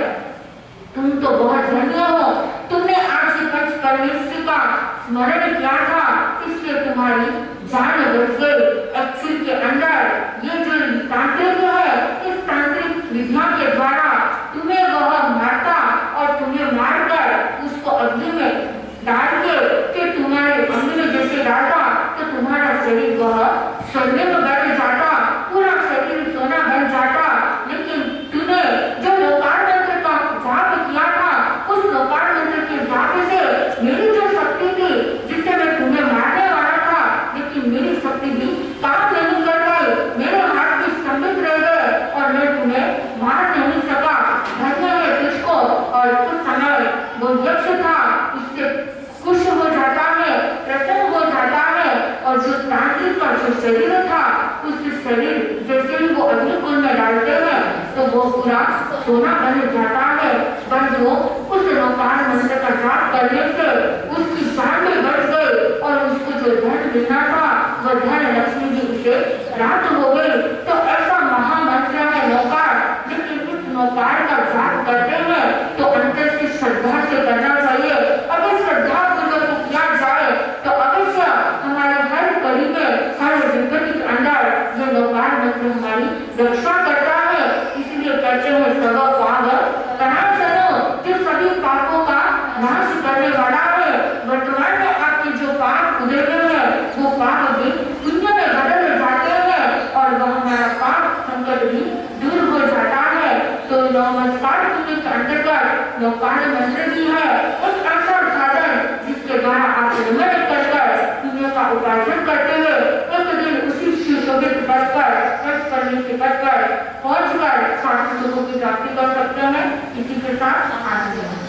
तुम तो बहुत धन्य हो, तुमने आज पंच परमेश्वर का स्मरण किया था इसलिए तुम्हारी जान बच गई। एक्चुअल के अंदर ये जो तांत्रिक है इस तांत्रिक विधियों के द्वारा तुम्हें वह मारता और तुम्हें मारकर उसको अग्नि में डाल के तुम्हारे अग्नि में जैसे डालता तो तुम्हारा शरीर वह सोने में बन जाता, पूरा शरीर सोना बन जाता। लेकिन तूने जो लोकार मंत्र का जाप किया था उस लोकार मंत्र के जाप से मेरी जो शक्ति थी जिससे मैं तुम्हें मारने वाला था लेकिन मेरी शक्ति भी काम नहीं कर पाई, मेरे हाथ भी स्तंभित रह गए और मैं तुम्हें मार नहीं सका। धन्य है तुझको। और उस समय वो यक्ष था उससे खुश हो जाता है, प्रसन्न हो जाता है और जो तांत्रिक का जो शरीर था उस शरीर जैसे ही वो अग्निकुंड में डालते हैं तो वो पूरा सोना बन जाता है। बस वो उस लोकार मंत्र का जाप करने से उसकी जान भी बढ़ गई और उसको जो धन मिलना था वह धन लक्ष्मी जी उसे प्राप्त हो गई। तो ऐसा महामंत्र है लोकार। लेकिन इस लोकार का जाप करते हैं तो अंतर से श्रद्धा से करना चाहिए। अगर श्रद्धा पूर्वक किया जाए तो अवश्य हमारे हर कड़ी में हर जिंदगी के अंदर ये लोकार मंत्र हमारी रक्षा करता है। इसलिए कहते हैं सर्व पाप तनाशनो, जो सभी पापों का नाश करने वाला है। वर्तमान में आपके जो पाप उदय हैं वो पाप भी पुण्य में बदल जाते हैं और वह हमारा पाप संकट भी दूर हो जाता है। तो नमस्कार पुण्य के अंतर्गत लोकार मंत्र भी है एक ऐसा साधन जिसके द्वारा आप निमन कर पुण्य का उपार्जन करते हुए एक दिन उसी सुशोभित पद पर पहुंचकर शांति सुखों की प्राप्ति कर सकते हैं। इसी के साथ आनंद